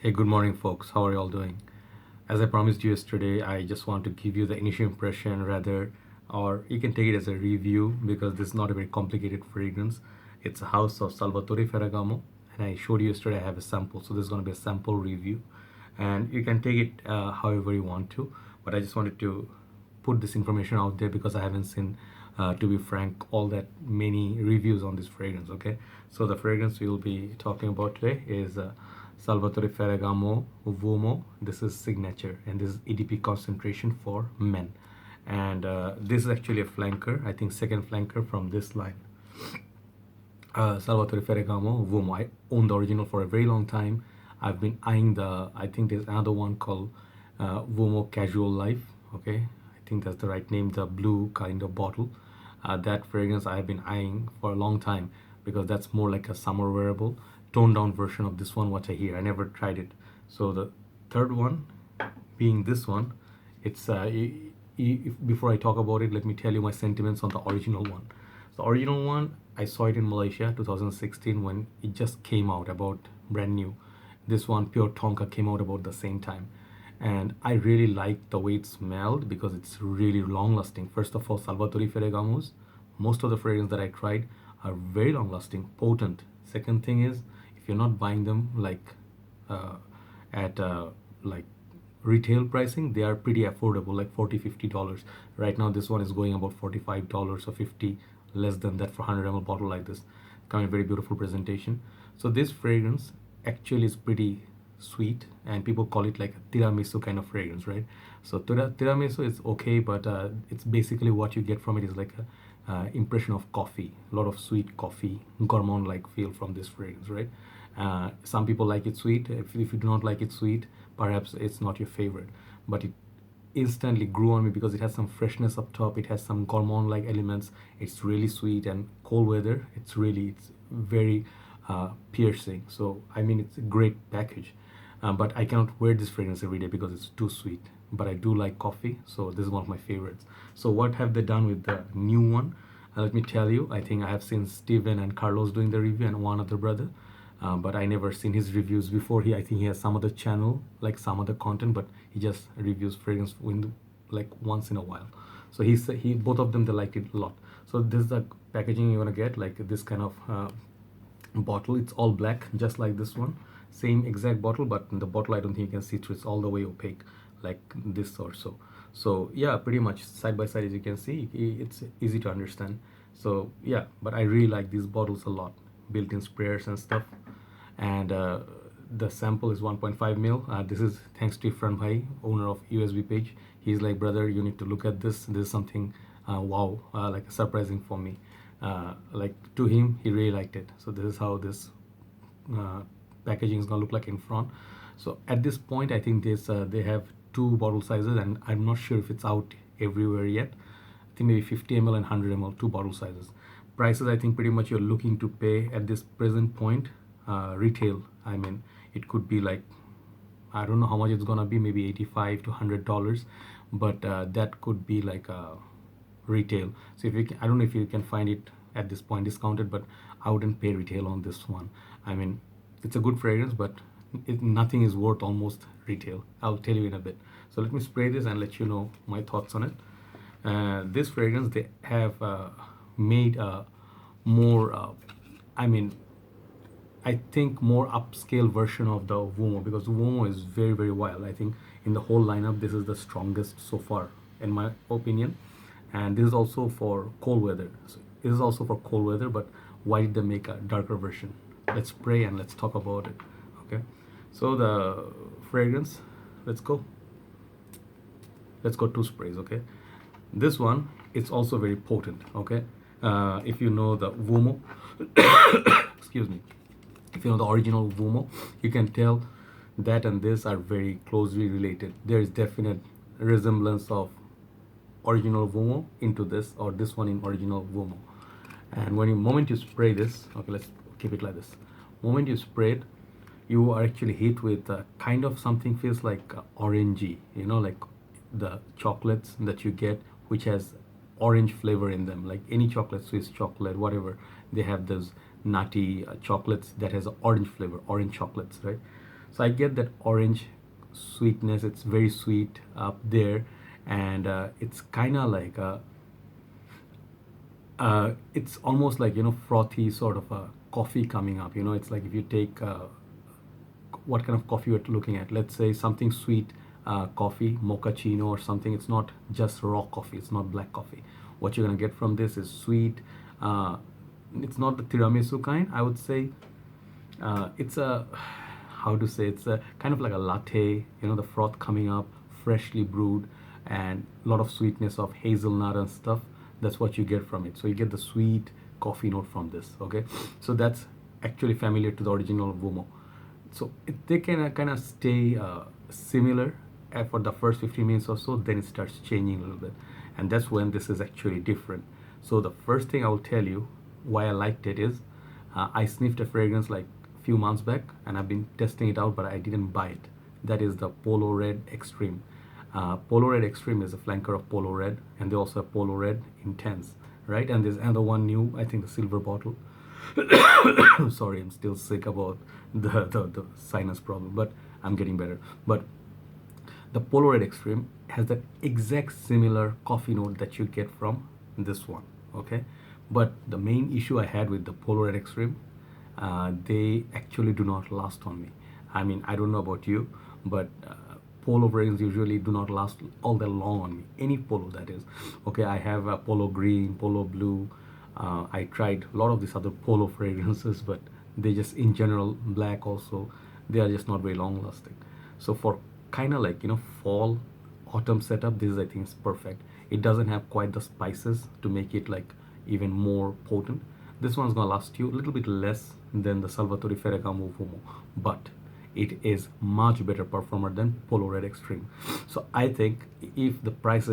Hey, good morning, folks. How are you all doing? As I promised you yesterday, I just want to give you the initial impression, rather, or you can take it as a review because this is not a very complicated fragrance. It's a house of Salvatore Ferragamo, and I showed you yesterday I have a sample, so this is going to be a sample review, and you can take it however you want to. But I just wanted to put this information out there because I haven't seen, to be frank, all that many reviews on this fragrance. Okay, so the fragrance we'll be talking about today is Salvatore Ferragamo Uomo. This is signature, and this is EDP concentration for men. And this is actually a flanker, I think second flanker from this line. Salvatore Ferragamo Uomo. I own the original for a very long time. I've been eyeing I think there's another one called Uomo Casual Life. Okay, I think that's the right name, the blue kind of bottle. That fragrance I have been eyeing for a long time because that's more like a summer wearable, toned down version of this one, what I hear. I never tried it. So the third one being this one, it's before I talk about it, let me tell you my sentiments on the original one. The original one, I saw it in Malaysia 2016 when it just came out, about brand new. This one, Pure Tonka, came out about the same time, and I really liked the way it smelled because it's really long lasting. First of all, Salvatore Ferragamo's, most of the fragrances that I tried are very long lasting, potent. Second thing is, if you're not buying them uh, at like retail pricing, they are pretty affordable, like $40-50. Right now this one is going about $45 or 50, less than that for 100 ml bottle like this. Coming very beautiful presentation. So this fragrance actually is pretty sweet, and people call it like a tiramisu kind of fragrance, right? So tiramisu is okay, but it's basically what you get from it is like a impression of coffee, a lot of sweet coffee, gourmand like feel from this fragrance, right? Some people like it sweet. If you do not like it sweet, perhaps it's not your favorite, but it instantly grew on me because it has some freshness up top, it has some gourmand like elements, it's really sweet, and cold weather it's very piercing. So I mean, it's a great package, but I cannot wear this fragrance every day because it's too sweet, but I do like coffee, so this is one of my favorites. So what have they done with the new one? Let me tell you, I think I have seen Steven and Carlos doing the review and one other brother, but I never seen his reviews before. I think he has some other channel, like some other content, but he just reviews fragrance like once in a while. So he both of them, they liked it a lot. So this is the packaging you're gonna get, like this kind of bottle. It's all black, just like this one, same exact bottle, but in the bottle I don't think you can see through. It's all the way opaque, like this or so. So yeah, pretty much side by side, as you can see, it's easy to understand. So yeah, but I really like these bottles a lot, built-in sprayers and stuff. And the sample is 1.5 mil. This is thanks to Ifran Bhai, owner of USB page. He's like, brother, you need to look at this. This is something wow, like surprising for me. Like to him, he really liked it. So this is how this uh, packaging is gonna look like in front. So at this point, I think they have two bottle sizes, and I'm not sure if it's out everywhere yet. I think maybe 50 ml and 100 ml, two bottle sizes. Prices, I think pretty much you're looking to pay at this present point, retail. I mean, it could be like, I don't know how much it's gonna be, maybe 85 to $100, but that could be like a retail. So if you can, I don't know if you can find it at this point discounted, but I wouldn't pay retail on this one. I mean, it's a good fragrance, but nothing is worth almost retail. I'll tell you in a bit. So let me spray this and let you know my thoughts on it. This fragrance, they have made a more I mean, I think more upscale version of the Uomo, because Uomo is very very wild. I think in the whole lineup this is the strongest so far in my opinion, and this is also for cold weather. So this is also for cold weather, but why did they make a darker version? Let's spray and let's talk about it. Okay, so the fragrance, let's go let's go two sprays. Okay, this one, it's also very potent. Okay, if you know the Uomo excuse me, if you know the original Uomo, you can tell that and this are very closely related. There is definite resemblance of original Uomo into this, or this one in original Uomo. And when you moment you spray this, okay, let's keep it like this. Moment you spray it, you are actually hit with kind of something feels like orangey, like the chocolates that you get, which has orange flavor in them, like any chocolate, Swiss chocolate, whatever, they have those nutty chocolates that has orange flavor, orange chocolates, right? So I get that orange sweetness. It's very sweet up there, and it's kind of like it's almost like, frothy sort of a coffee coming up. It's like if you take what kind of coffee you're looking at. Let's say something sweet, coffee, mochaccino or something. It's not just raw coffee. It's not black coffee. What you're gonna get from this is sweet. Uh, it's not the tiramisu kind. I would say it's a how to say, it's a kind of like a latte. The froth coming up, freshly brewed, and a lot of sweetness of hazelnut and stuff. That's what you get from it. So you get the sweet coffee note from this. Okay, so that's actually familiar to the original Uomo. So they can kind of stay similar for the first 15 minutes or so, then it starts changing a little bit, and that's when this is actually different. So the first thing I will tell you why I liked it is I sniffed a fragrance like a few months back, and I've been testing it out, but I didn't buy it. That is the Polo Red Extreme. Polo Red Extreme is a flanker of Polo Red, and they also have Polo Red Intense, right? And there's another one new, I think the silver bottle. Sorry, I'm still sick about the sinus problem, but I'm getting better. But the Polo Red Extreme has that exact similar coffee note that you get from this one. Okay, but the main issue I had with the Polo Red Extreme, they actually do not last on me. I mean, I don't know about you, but polo fragrances usually do not last all that long on me. Any polo, that is. Okay, I have a polo green, polo blue. I tried a lot of these other polo fragrances, but they just, in general, black also, they are just not very long lasting. So for kind of like, fall, autumn setup, this I think is perfect. It doesn't have quite the spices to make it like even more potent. This one's gonna last you a little bit less than the Salvatore Ferragamo Uomo, but it is much better performer than Polo Red Extreme. So I think if the price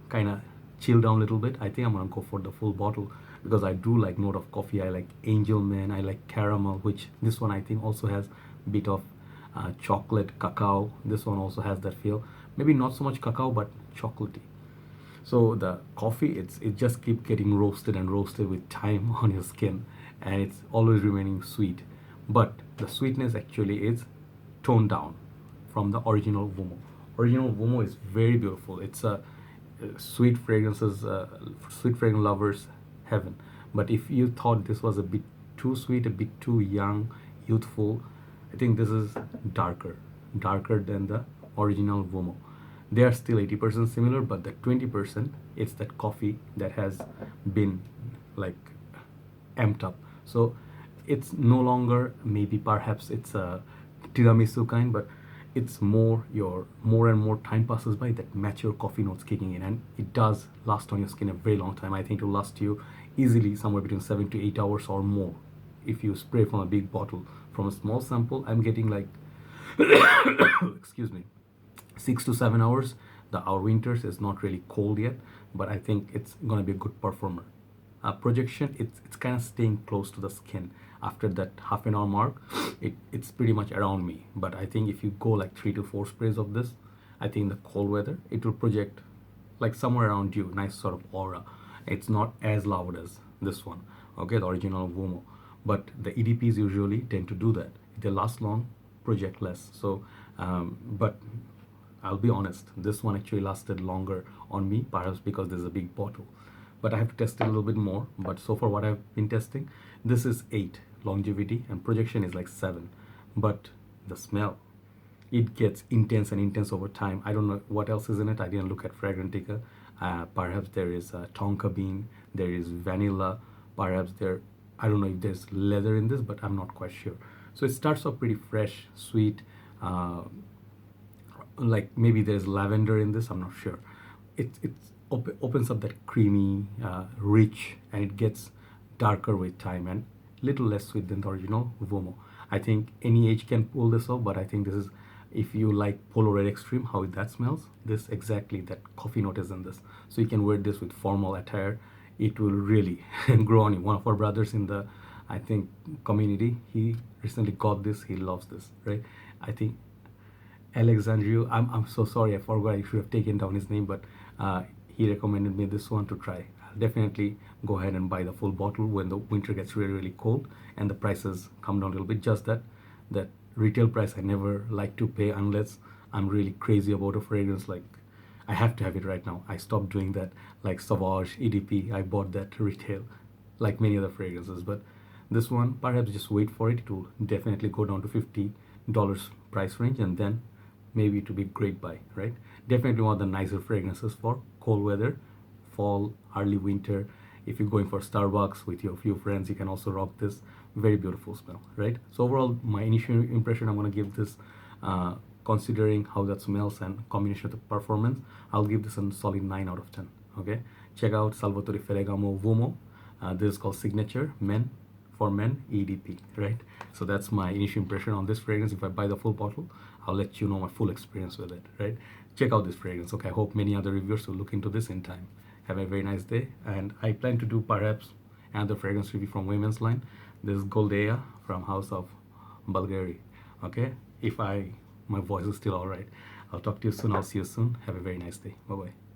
kind of chill down a little bit, I think I'm gonna go for the full bottle, because I do like note of coffee. I like Angelman, I like caramel, which this one I think also has a bit of chocolate, cacao. This one also has that feel. Maybe not so much cacao, but chocolatey. So the coffee, it just keep getting roasted and roasted with time on your skin, and it's always remaining sweet. But the sweetness actually is toned down from the original Uomo. Original Uomo is very beautiful. It's a sweet fragrances, sweet fragrance lovers heaven. But if you thought this was a bit too sweet, a bit too young, youthful, I think this is darker than the original Uomo. They are still 80% similar, but the 20%, it's that coffee that has been like amped up. So it's no longer, maybe perhaps it's a tiramisu kind, but it's more and more time passes by, that mature coffee notes kicking in, and it does last on your skin a very long time. I think it will last you easily somewhere between 7 to 8 hours or more if you spray from a big bottle. From a small sample, I'm getting like excuse me, 6 to 7 hours. Our winters is not really cold yet, but I think it's gonna be a good performer. Projection, it's kind of staying close to the skin. After that half an hour mark, it's pretty much around me. But I think if you go like 3 to 4 sprays of this, I think in the cold weather it will project like somewhere around you, nice sort of aura. It's not as loud as this one, okay, the original Uomo. But the EDPs usually tend to do that. If they last long, project less. So but I'll be honest, this one actually lasted longer on me, perhaps because there's a big bottle. But I have to test it a little bit more. But so far what I've been testing, this is 8 longevity, and projection is like 7. But the smell, it gets intense and intense over time. I don't know what else is in it. I didn't look at Fragrantica. Perhaps there is tonka bean, there is vanilla, perhaps I don't know if there's leather in this, but I'm not quite sure. So it starts off pretty fresh, sweet, like maybe there's lavender in this, I'm not sure. It opens up that creamy, rich, and it gets darker with time and little less sweet than the original Uomo. I think any age can pull this off, but I think this is, if you like Polo Red Extreme, how that smells, this exactly, that coffee note is in this. So you can wear this with formal attire. It will really grow on you. One of our brothers in the, I think, community, he recently got this. He loves this, right? I think Alexandria, I'm so sorry, I forgot, I should have taken down his name, but he recommended me this one to try. I'll definitely go ahead and buy the full bottle when the winter gets really, really cold and the prices come down a little bit. Just that retail price I never like to pay unless I'm really crazy about a fragrance. Like I have to have it right now. I stopped doing that. Like Sauvage, EDP, I bought that retail, like many other fragrances. But this one, perhaps just wait for it. It will definitely go down to $50 price range, and then maybe it will be great buy, right? Definitely one of the nicer fragrances for cold weather, fall, early winter. If you're going for Starbucks with your few friends, you can also rock this. Very beautiful smell, right? So overall, my initial impression, I'm gonna give this, considering how that smells and combination of the performance, I'll give this a solid 9 out of 10. Okay, check out Salvatore Ferragamo Uomo. This is called Signature Men for Men EDP, right? So that's my initial impression on this fragrance. If I buy the full bottle, I'll let you know my full experience with it, right? Check out this fragrance. Okay, I hope many other reviewers will look into this in time. Have a very nice day, and I plan to do perhaps another fragrance review from women's line. This is Goldea from House of Bulgari. Okay, if my voice is still all right. I'll talk to you soon. I'll see you soon. Have a very nice day. Bye bye.